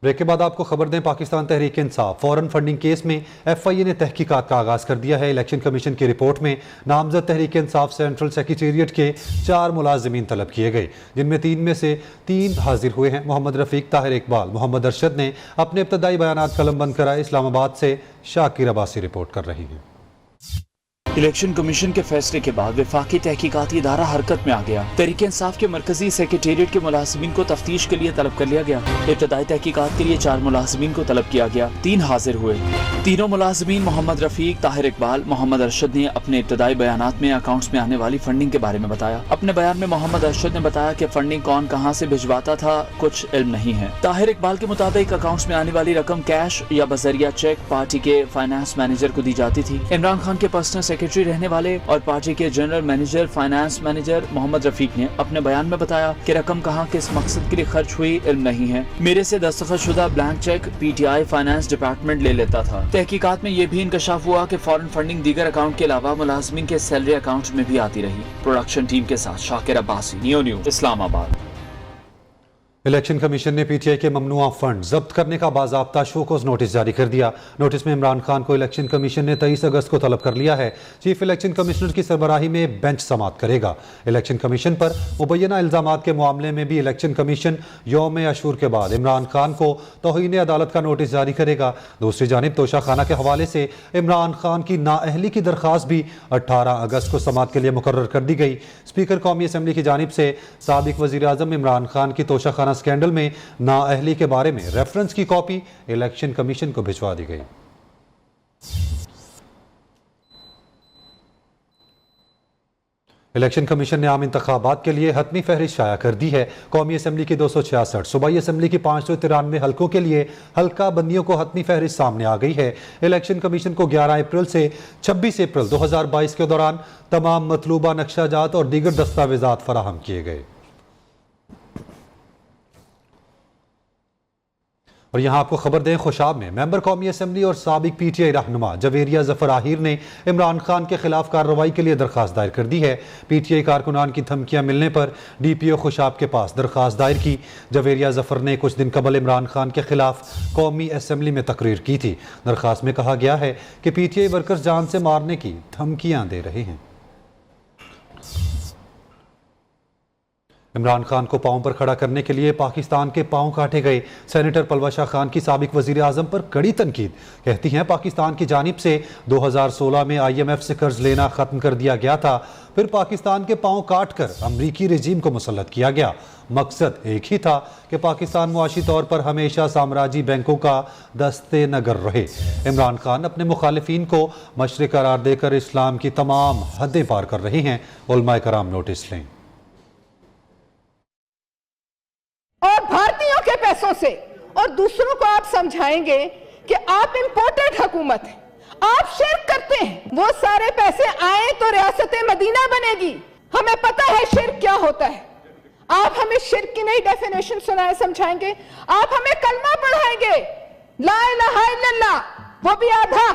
Break के बाद आपको खबर दें, Pakistan Tehreek Insaf foreign funding case में FIA ने तहकीकात का आगाज कर दिया है। इलेक्शन कमीशन की रिपोर्ट में नामजद तहरीक इंसाफ सेंट्रल सेक्रेटेरिएट के 4 मुलाजिमीन तलब किए गए, जिनमें 3 में से 3 हाजिर हुए हैं। मोहम्मद रफीक, ताहिर इकबाल, मोहम्मद अरशद ने अपने इब्तदाई बयानात कलमबंद कराए। इस्लामाबाद से शाकिर अब्बासी रिपोर्ट कर रही हैं। इलेक्शन कमीशन के फैसले के बाद वफाकी तहकीकाती इदारा हरकत में आ गया। तहरीक इंसाफ के मरकजी सेक्रेटेरिएट के मुलाजिमीन को तफ्तीश के लिए तलब कर लिया गया। इब्तदाई तहकीकात के लिए 4 मुलाजिमीन को तलब किया गया। 3 हाजिर हुए। तीनों मुलाजिमीन मोहम्मद रफीक, ताहिर इकबाल, मोहम्मद अरशद ने अपने इब्तदाई बयानात में अकाउंट्स में आने वाली फंडिंग के बारे में बताया। अपने बयान में मोहम्मद अरशद ने बताया कि फंडिंग कौन कहां से भिजवाता था कुछ इल्म नहीं है। ताहिर इकबाल के मुताबिक अकाउंट्स में आने वाली रकम कैश या बजरिया चेक पार्टी के फाइनेंस मैनेजर को दी जाती थी। इमरान खान के पर्सनल सेक्रेटरी रहने वाले और पार्टी के general manager finance manager Mohammad Rafiq ने अपने बयान में बताया कि रकम कहां किस मकसद के लिए खर्च हुई इल्म नहीं है। मेरे से दस्तखतशुदा blank cheque PTI finance department ले लेता था। तहकीकात में यह भी इंकशाफ हुआ कि फॉरेन फंडिंग दीगर अकाउंट के अलावा मुलाजिमीन के सैलरी अकाउंट में भी आती रही। प्रोडक्शन टीम के साथ Shakir Abbasi, neo news, Islamabad. Election commission ने PTI के ममनुआ फंड जब्त करने का बाज़ाब्ता शोकोज नोटिस जारी कर दिया। नोटिस में इमरान खान को इलेक्शन कमीशन ने 23 अगस्त को तलब कर लिया है। चीफ इलेक्शन कमिश्नर की सरबराही में बेंच समाअत करेगा। इलेक्शन कमीशन पर मुबैना इल्जामात के मामले में भी इलेक्शन कमीशन यौम अशूर के बाद इमरान खान को तौहीन अदालत का नोटिस जारी करेगा। दूसरी जानिब तोशाखाना के हवाले से इमरान खान की नाअहली की दरख्वास्त भी 18 अगस्त को समाअत के लिए मुकर्रर कर दी गई। स्पीकर कौमी असम्बली की जानिब से साबिक वज़ीर आज़म इमरान खान की तोशाखाना स्कैंडल में नाअहली के बारे में रेफरेंस की कॉपी इलेक्शन कमीशन को भिजवा दी गई। इलेक्शन कमीशन ने आम इंतखाबात के लिए हतमी फहरिस्त शाया कर दी है। कौमी असम्बली की 266, सूबाई असम्बली की 593 हल्कों के लिए हल्का बंदियों को हतमी फहरिस्त सामने आ गई है। इलेक्शन कमीशन को 11 अप्रैल से 26 अप्रैल 2022 के दौरान तमाम मतलूबा नक्शाजात और दीगर दस्तावेजात फराहम किए गए। और यहाँ आपको खबर दें, खुशाब में मेंबर कौमी असम्बली और साबिक PTI रहनुमा जवेरिया जफर आहिर ने इमरान खान के खिलाफ कार्रवाई के लिए दरख्वास्त दायर कर दी है। PTI कारकुनान की धमकियाँ मिलने पर DPO खुशाब के पास दरख्वास्त दायर की। जवेरिया जफर ने कुछ दिन कबल इमरान खान के खिलाफ कौमी असम्बली में तकरीर की थी। दरख्वास्त में कहा गया है कि PTI वर्कर्स जान से मारने की धमकियाँ दे रहे हैं। इमरान खान को पांव पर खड़ा करने के लिए पाकिस्तान के पांव काटे गए। सेनेटर पलवा शाह खान की साबिक वजीर आजम पर कड़ी तनकीद। कहती हैं पाकिस्तान की जानिब से 2016 में IMF से कर्ज लेना खत्म कर दिया गया था, फिर पाकिस्तान के पांव काट कर अमरीकी रजीम को मुसल्लत किया गया। मकसद एक ही था कि पाकिस्तान मुआशी तौर पर हमेशा साम्राज्यी बैंकों का दस्ते नगर रहे। इमरान खान अपने मुखालिफिन को मशरिक करार देकर इस्लाम की तमाम हदें पार कर रहे हैं। उलमाए कराम नोटिस लें। और भारतीयों के पैसों से और दूसरों को आप समझाएंगे कि आप इंपोर्टेड हुकूमत हैं, आप शिर्क करते हैं। वो सारे पैसे आए तो रियासत मदीना बनेगी। हमें पता है शिर्क क्या होता है। आप हमें शिर्क की नई डेफिनेशन सुनाए समझाएंगे, आप हमें कलमा पढ़ाएंगे ला इलाहा इल्लल्लाह, वो भी आधा,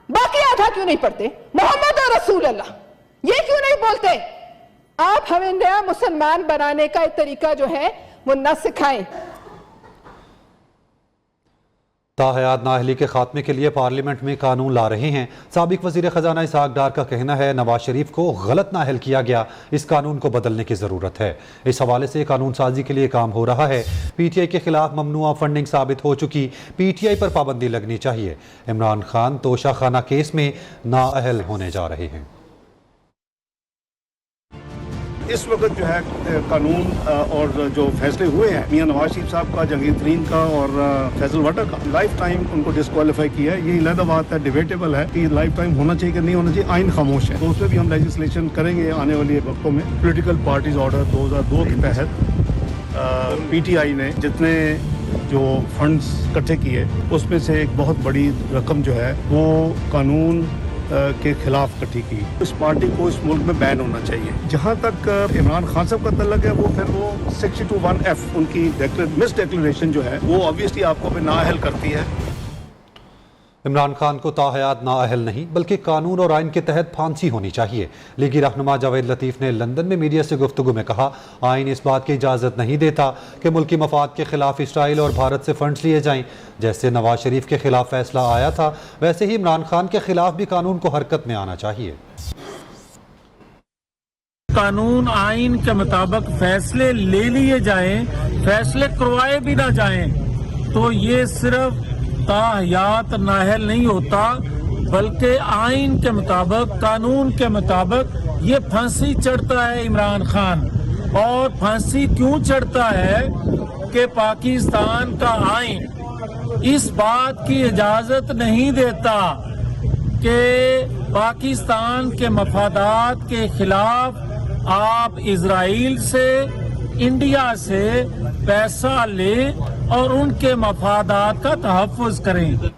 बाकी आधा क्यों नहीं पढ़ते? मोहम्मद और रसूल अल्लाह, ये क्यों नहीं बोलते? आप हमें नया मुसलमान बनाने का एक तरीका जो है वो न सिखाएं। ताहयात नाअहली के खात्मे के लिए पार्लियामेंट में कानून ला रहे हैं। साबिक वजीर खजाना इसहाक डार का कहना है नवाज शरीफ को गलत नाअहल किया गया, इस कानून को बदलने की जरूरत है। इस हवाले से कानून साजी के लिए काम हो रहा है। PTI के खिलाफ ममनुआ फंडिंग साबित हो चुकी, PTI पर पाबंदी लगनी चाहिए। इमरान खान तोशाखाना केस में नाअहल होने जा रहे हैं। इस वक्त जो है कानून और जो फैसले हुए हैं मियां नवाज शरीफ साहब का, जहांगीर तरीन का और फैसल वटर का, लाइफ टाइम उनको डिस्क्वालीफाई किया है। ये अलग बात है, डिबेटेबल है कि लाइफ टाइम होना चाहिए कि नहीं होना चाहिए। आइन खामोश है, तो उसमें भी हम लेजिस्लेशन करेंगे आने वाले वक्तों में। पोलिटिकल पार्टीज ऑर्डर 2002 के तहत PTI ने जितने जो फंड्स इकट्ठे किए उसमें से एक बहुत बड़ी रकम जो है वो कानून के खिलाफ इकट्ठी की। इस पार्टी को इस मुल्क में बैन होना चाहिए। जहां तक इमरान खान साहब का तल्लक है, वो फिर वो 621F उनकी मिस डिक्लेरेशन जो है वो ऑब्वियसली आपको नाअहल करती है। इमरान खान को ताहयात नाअहल नहीं बल्कि कानून और आइन के तहत फांसी होनी चाहिए। लीगी रहनुमा जावेद लतीफ़ ने लंदन में मीडिया से गुफ्तगू में कहा, आइन इस बात की इजाज़त नहीं देता कि मुल्की मफाद के खिलाफ इसराइल और भारत से फंड्स लिए जाएं। जैसे नवाज शरीफ के खिलाफ फैसला आया था, वैसे ही इमरान खान के खिलाफ भी कानून को हरकत में आना चाहिए। कानून आइन के मुताबिक फैसले ले लिए जाएं, फैसले करवाए भी ना जाएं, तो ये सिर्फ ताहयात नाहल नहीं होता, बल्कि आइन के मुताबिक, कानून के मुताबिक ये फांसी चढ़ता है इमरान खान। और फांसी क्यों चढ़ता है कि पाकिस्तान का आइन इस बात की इजाजत नहीं देता कि पाकिस्तान के मफादात के खिलाफ आप इजराइल से, इंडिया से पैसा लें और उनके मफादात का तहफ़्फ़ुज़ करें।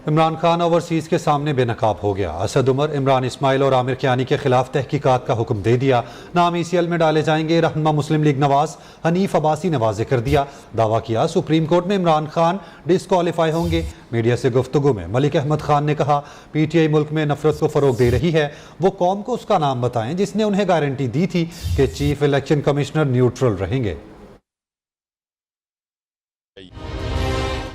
इमरान खान ओवरसीज के सामने बेनकाब हो गया। असद उमर, इमरान इस्माइल और आमिर कियानी के खिलाफ तहकीकात का हुक्म दे दिया। नाम ECL में डाले जाएंगे। रहनुमा मुस्लिम लीग नवाज हनीफ अब्बासी ने वाज़ेह कर दिया। दावा किया सुप्रीम कोर्ट में इमरान खान डिस्क्वालीफाई होंगे। मीडिया से गुफ्तगू में मलिक अहमद खान ने कहा, PTI मुल्क में नफरत को फ़रोग दे रही है। वो कौम को उसका नाम बताएं जिसने उन्हें गारंटी दी थी कि चीफ इलेक्शन कमिश्नर न्यूट्रल रहेंगे।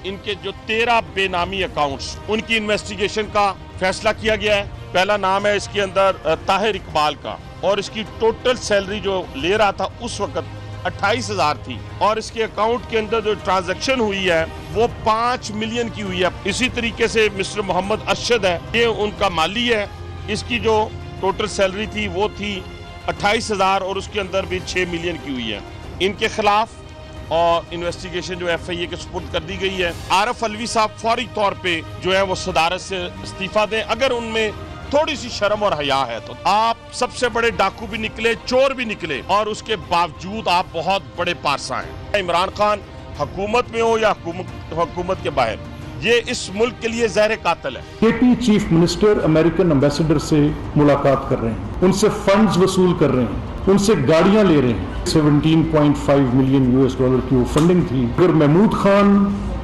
इनके जो 13 बेनामी अकाउंट्स, उनकी इन्वेस्टिगेशन का फैसला किया गया है। पहला नाम है इसके अंदर ताहिर इकबाल का, और इसकी टोटल सैलरी जो ले रहा था उस वक्त 28,000 थी, और इसके अकाउंट के अंदर जो ट्रांजैक्शन हुई है वो 5 मिलियन की हुई है। इसी तरीके से मिस्टर मोहम्मद अरशद है, ये उनका माली है। इसकी जो टोटल सैलरी थी वो थी 28,000 और उसके अंदर भी 6 मिलियन की हुई है। इनके खिलाफ और इन्वेस्टिगेशन जो FIA के सुपुर्द कर दी गई है। आरफ अलवी साहब फौरी तौर पे जो है वो सदारत से इस्तीफा दें। अगर उनमें थोड़ी सी शर्म और हया है तो आप सबसे बड़े डाकू भी निकले, चोर भी निकले, और उसके बावजूद आप बहुत बड़े पारसा हैं। इमरान खान हुकूमत में हो या हुकूमत के बाहर, ये इस मुल्क के लिए ज़हर कातिल है। KP chief minister American ambassador से मुलाकात कर रहे हैं, उनसे फंड्स वसूल कर रहे हैं, उनसे गाड़ियां ले रहे हैं। 17.5 मिलियन US$ की वो फंडिंग थी। अगर महमूद खान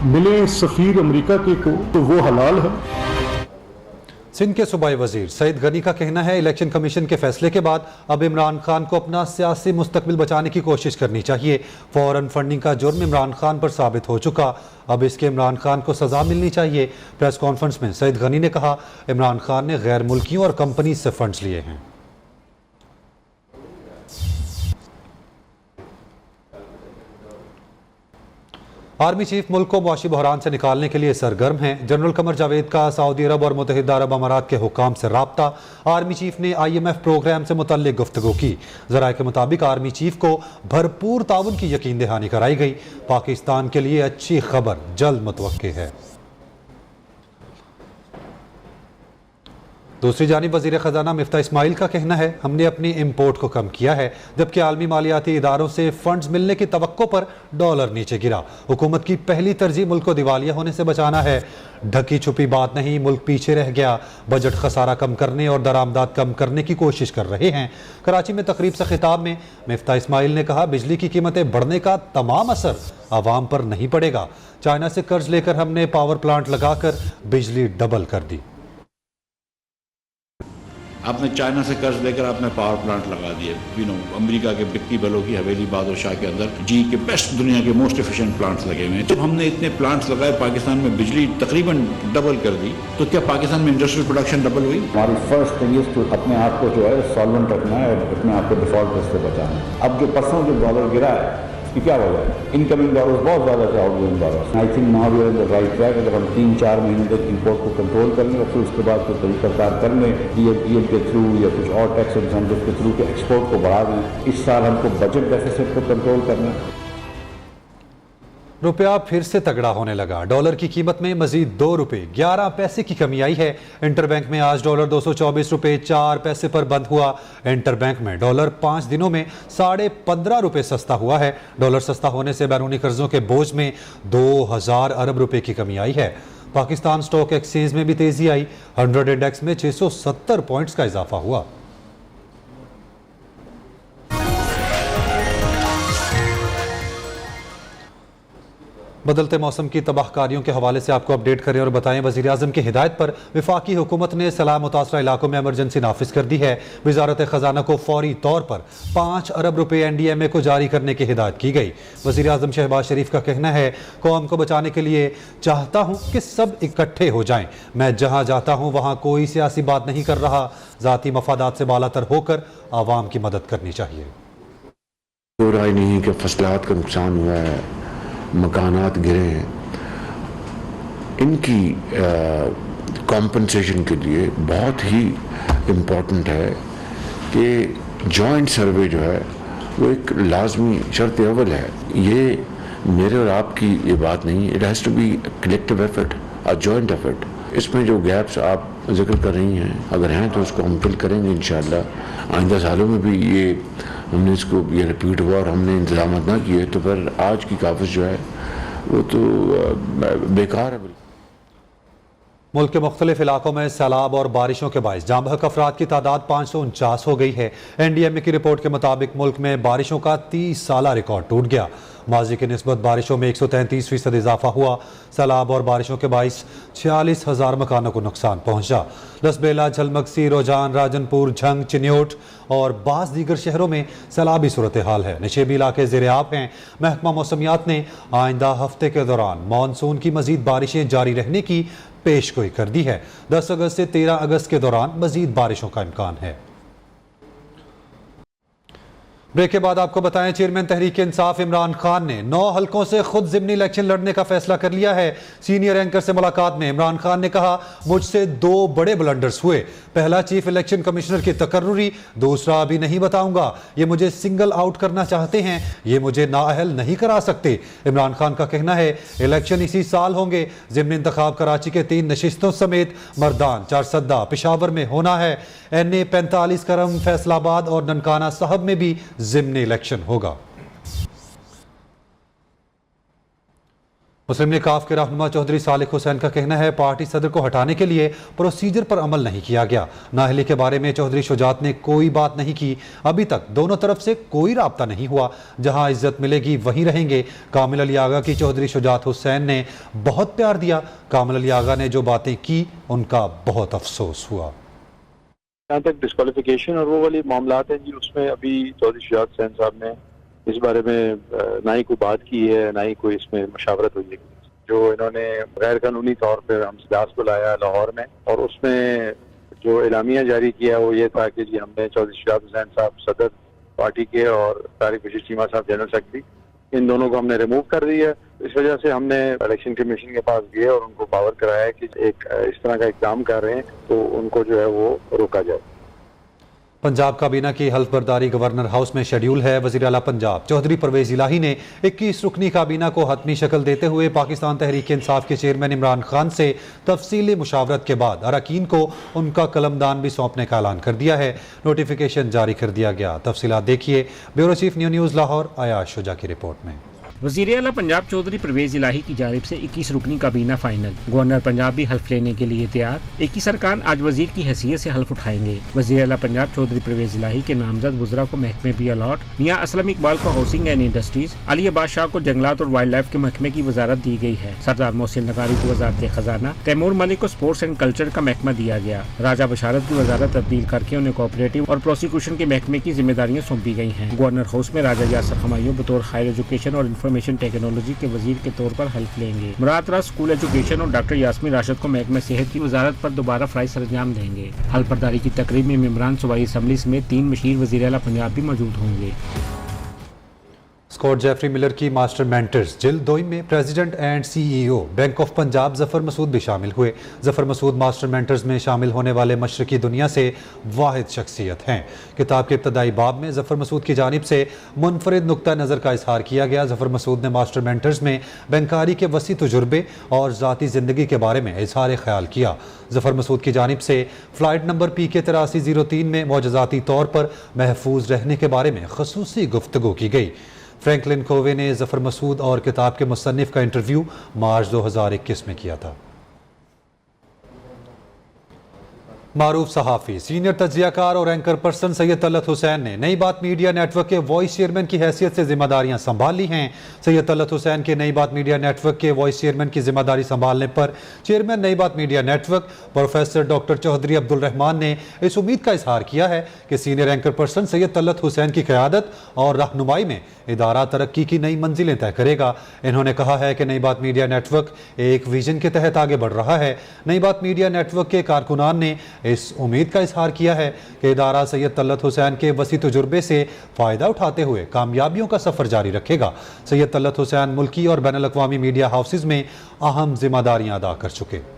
मिले सफीर अमेरिका के को तो वो हलाल है। सिंध के सूबाई वजीर सईद गनी का कहना है, इलेक्शन कमीशन के फैसले के बाद अब इमरान खान को अपना सियासी मुस्तकबिल बचाने की कोशिश करनी चाहिए। फौरन फंडिंग का जुर्म इमरान खान पर साबित हो चुका, अब इसके इमरान खान को सजा मिलनी चाहिए। प्रेस कॉन्फ्रेंस में सईद गनी ने कहा, इमरान खान ने गैर मुल्कियों और कंपनी से फंड्स लिए हैं। आर्मी चीफ मुल्क को मुआशी बहरान से निकालने के लिए सरगर्म हैं। जनरल कमर जावेद का सऊदी अरब और मुत्तहिदा अरब अमारात के हुकाम से राब्ता। आर्मी चीफ ने IMF प्रोग्राम से मुतल्लिक गुफ्तगू की। ज़राए के मुताबिक आर्मी चीफ को भरपूर ताउन की यकीन दहानी कराई गई। पाकिस्तान के लिए अच्छी खबर जल्द मुतवक्के है। दूसरी जानिब वज़ीर ख़जाना मिफ्ता इस्माइल का कहना है, हमने अपनी इम्पोर्ट को कम किया है, जबकि आलमी मालियाती इदारों से फंड्स मिलने की तवक्को पर डॉलर नीचे गिरा। हुकूमत की पहली तरजीह मुल्क को दिवालिया होने से बचाना है। ढकी छुपी बात नहीं, मुल्क पीछे रह गया। बजट खसारा कम करने और दरामदात कम करने की कोशिश कर रहे हैं। कराची में तकरीब से खिताब में मिफ्ता इस्माइल ने कहा, बिजली की कीमतें बढ़ने का तमाम असर आवाम पर नहीं पड़ेगा। चाइना से कर्ज लेकर हमने पावर प्लांट लगाकर बिजली डबल कर दी। आपने चाइना से कर्ज लेकर आपने पावर प्लांट लगा दिए। अमेरिका के बिक्की बलो की हवेली बहादुर शाह के अंदर जी के बेस्ट, दुनिया के मोस्ट एफिशिएंट प्लांट्स लगे हुए हैं। जब हमने इतने प्लांट्स लगाए, पाकिस्तान में बिजली तकरीबन डबल कर दी, तो क्या पाकिस्तान में इंडस्ट्रियल प्रोडक्शन डबल हुई? हमारी फर्स्ट थिंग इज टू अपने आप को जो है सॉल्वेंट रखना है और अपने आप को डिफॉल्ट रिस्क से बचाना है। अब जो परसों जो डॉलर गिरा है, इसकी क्या वजह है? इनकमिंग डॉलर्स बहुत ज़्यादा थे, outgoing dollars. I think now we are in the right track. अगर हम 3-4 महीने तक इंपोर्ट को कंट्रोल कर लें और फिर उसके बाद कोई तरीकाकार कर लें, DFTA के थ्रू या कुछ और टैक्स इंसेंटिव के थ्रू के एक्सपोर्ट को बढ़ा दें। इस साल हमको बजट डेफिसिट को कंट्रोल करना है। रुपया फिर से तगड़ा होने लगा। डॉलर की कीमत में मजीद 2 रुपये 11 पैसे की कमी आई है। इंटरबैंक में आज डॉलर 224 रुपये 4 पैसे पर बंद हुआ। इंटरबैंक में डॉलर 5 दिनों में 15.5 रुपये सस्ता हुआ है। डॉलर सस्ता होने से बैरूनी कर्जों के बोझ में 2000 अरब रुपए की कमी आई है। पाकिस्तान स्टॉक एक्सचेंज में भी तेजी आई। 100 इंडेक्स में 670 पॉइंट्स का इजाफा हुआ। बदलते मौसम की तबाहकारियों के हवाले से आपको अपडेट करें और बताएं। वज़ीर आज़म की हिदायत पर वफाकी हुकूमत ने सैलाब मुतासरा इलाकों में एमरजेंसी नाफिज कर दी है। वजारत ख़जाना को फौरी तौर पर 5 अरब रुपए NDMA को जारी करने की हिदायत की गई। वज़ीर आज़म शहबाज शरीफ का कहना है, कौम को बचाने के लिए चाहता हूँ कि सब इकट्ठे हो जाएं। मैं जहाँ जाता हूँ वहाँ कोई सियासी बात नहीं कर रहा, ज़ाती मफादात से बालातर होकर आवाम की मदद करनी चाहिए। तो राय नहीं कि फसलात का नुकसान हुआ है, मकानात गिरे हैं, इनकी कॉम्पनसेशन के लिए बहुत ही इम्पोर्टेंट है कि जॉइंट सर्वे जो है वो एक लाजमी शर्त अव्वल है। ये मेरे और आपकी ये बात नहीं, it has to be collective effort, a joint effort. इसमें जो गैप्स आप जिक्र कर रही हैं, अगर हैं तो उसको हम फिल करेंगे इंशाअल्लाह। आइंदा सालों में भी ये हमने इसको ये रिपीट हुआ और हमने इंतजाम ना किए तो फिर आज की काफिश जो है वो तो बेकार है। मुल्क के मुख्तलिफ इलाकों में सैलाब और बारिशों के बाइस जाँ बहक अफराद की तादाद 549 हो गई है। NDMA की रिपोर्ट के मुताबिक मुल्क में बारिशों का 30 साला रिकॉर्ड टूट गया। माजी की निस्बत बारिशों में 133% इजाफा हुआ। सैलाब और बारिशों के बाइस 46,000 मकानों को नुकसान पहुंचा। लसबेला, झलमगसी, रोजान, राजनपुर, झंग, चिन्योट और बास दीगर शहरों में सैलाबी सूरत हाल है। निशेबी इलाके ज़ेर-ए-आब हैं। महकमा मौसमियात ने आइंदा हफ्ते के दौरान मानसून की मजीद बारिशें जारी रहने की पेशगोई कर दी है। 10 अगस्त से 13 अगस्त के दौरान मजीद बारिशों का इम्कान है। ब्रेक के बाद आपको बताएं, चेयरमैन तहरीक इंसाफ इमरान खान ने 9 हलकों से खुद ज़िमनी इलेक्शन लड़ने का फैसला कर लिया है। सीनियर एंकर से मुलाकात में इमरान खान ने कहा, मुझसे 2 बड़े ब्लंडर्स हुए। पहला चीफ इलेक्शन कमिश्नर की तकर्रुरी, दूसरा अभी नहीं बताऊंगा। ये मुझे सिंगल आउट करना चाहते हैं, ये मुझे नाअहल नहीं करा सकते। इमरान खान का कहना है, इलेक्शन इसी साल होंगे। ज़िमनी इंतखाब कराची के 3 नशिस्तों समेत मर्दान, चारसद्दा, पेशावर में होना है। NA 45 करम, फैसलाबाद और ननकाना साहब में भी ज़िमनी इलेक्शन होगा। मुस्लिम लीग काफ के रहनुमा चौधरी सालिक हुसैन का कहना है, पार्टी सदर को हटाने के लिए प्रोसीजर पर अमल नहीं किया गया। नाअहली के बारे में चौधरी शुजात ने कोई बात नहीं की। अभी तक दोनों तरफ से कोई राब्ता नहीं हुआ। जहां इज्जत मिलेगी वहीं रहेंगे। कामिल अली आगा की चौधरी शुजात हुसैन ने बहुत प्यार दिया। कामिल अली आगा ने जो बातें की उनका बहुत अफसोस हुआ। जहाँ तक डिस्क्वालिफिकेशन और वो वाली मामलात हैं जी, उसमें अभी चौधरी शुजात हुसैन साहब ने इस बारे में ना ही कोई बात की है, ना ही कोई इसमें मशावरत हुई है। जो इन्होंने गैर कानूनी तौर पर हम इजलास बुलाया लाहौर में और उसमें जो एलामिया जारी किया वो ये था कि जी हमने चौधरी शुजात हुसैन साहब सदर पार्टी के और तारिक बशीर चीमा साहब जनरल सेक्रेटरी, इन दोनों को हमने रिमूव कर दिया। इस वजह से हमने इलेक्शन कमीशन के पास गए और उनको पावर कराया कि एक इस तरह का इक़दाम कर रहे हैं तो उनको जो है वो रोका जाए। पंजाब काबीना की हल्फ बर्दारी गवर्नर हाउस में शेड्यूल है। वज़ीर आला पंजाब चौधरी परवेज़ इलाही ने 21 रुकनी काबीना को हतमी शक्ल देते हुए पाकिस्तान तहरीक इंसाफ के चेयरमैन इमरान खान से तफसीली मुशावरत के बाद अरकान को उनका कलमदान भी सौंपने का ऐलान कर दिया है। नोटिफिकेशन जारी कर दिया गया। तफसीलात देखिए bureau chief news Lahore Ayaz Shuja की रिपोर्ट में। वज़ीर आला पंजाब चौधरी परवेज़ इलाही की जानिब से 21 रुकनी काबीना फाइनल। गवर्नर पंजाब भी हल्फ लेने के लिए तैयार। 21 अरकान आज वजीर की हैसियत से हल्फ उठाएंगे। वज़ीर आला पंजाब चौधरी परवेज़ इलाही के नामजद वज़रा को महकमे भी अलॉट। मियां असलम इकबाल को housing and industries, Ali Abbas Shah को जंगलात और वाइल्ड लाइफ के महकमे की वजारत दी गई है। सरदार मोहसिन नगारी को वजारत खजाना, तैमूर मलिक को स्पोर्ट्स एंड कल्चर का महकमा दिया गया। राजा बशारत की वजारत तब्दील करके उन्हें कोऑपरेटिव और प्रोसिक्यूशन के महकमे की जिम्मेदारियां सौंपी गई हैं। गवर्नर हाउस में राजा यासर हमायूं बतौर हायर एजुकेशन और इंफॉर्मेशन टेक्नोलॉजी के वजीर के तौर पर हल्फ लेंगे। मुराद राज स्कूल एजुकेशन और डॉक्टर यास्मीन राशिद को महकमा सेहत की वजारत पर दोबारा फराइज सरंजाम देंगे। हल्फ बर्दारी की तकरीब में मेंबरान सूबाई असम्बली समेत 3 मशीर वज़ीर आला पंजाब भी मौजूद होंगे। स्कॉट जेफरी मिलर की मास्टर मेंटर्स जिल्द 2 में president and CEO bank of Punjab Zafar Masood भी शामिल हुए। जफर मसूद मास्टर मेंटर्स में शामिल होने वाले मशरकी दुनिया से वाहिद शख्सियत हैं। किताब के इब्तदाई बाब में जफर मसूद की जानिब से मुनफरिद नुक्ता नज़र का इजहार किया गया। जफर मसूद ने मास्टर मेंटर्स में बैंकारी के वसी तजुर्बे और ज़ाती ज़िंदगी के बारे में इजहार ख्याल किया। जफर मसूद की जानिब से फ़्लाइट नंबर PK 8303 में मौजज़ाती तौर पर महफूज रहने के बारे में खसूसी गुफ्तगू की गई। फ्रैंकलिन कोवे ने जफर मसूद और किताब के मुसन्निफ का इंटरव्यू मार्च 2021 में किया था। मारूफ सहाफ़ी, सीनियर तज्जियाकार और एंकर पर्सन सैयद तलत हुसैन ने नई बात मीडिया नेटवर्क के वॉइस चेयरमैन की हैसियत से जिम्मेदारियां संभाल ली हैं। सैयद तलत हुसैन के नई बात मीडिया नेटवर्क के वॉइस चेयरमैन की जिम्मेदारी संभालने पर chairman Nai Baat media network professor doctor Chaudhry Abdul Rahman ने इस उम्मीद का इजहार किया है कि senior anchor person Syed Talat Hussain की क़यादत और रहनुमाई में इदारा तरक्की की नई मंजिलें तय करेगा। इन्होंने कहा है कि नई बात मीडिया नेटवर्क एक विजन के तहत आगे बढ़ रहा है। नई बात मीडिया नेटवर्क के कारकुनान ने इस उम्मीद का इजहार किया है कि इदारा सैयद तलत हुसैन के वसी तजुर्बे से फ़ायदा उठाते हुए कामयाबियों का सफ़र जारी रखेगा। सैयद तलत हुसैन मुल्की और बैनुल अक़वामी मीडिया हाउसेज़ में अहम जिम्मेदारियां अदा कर चुके।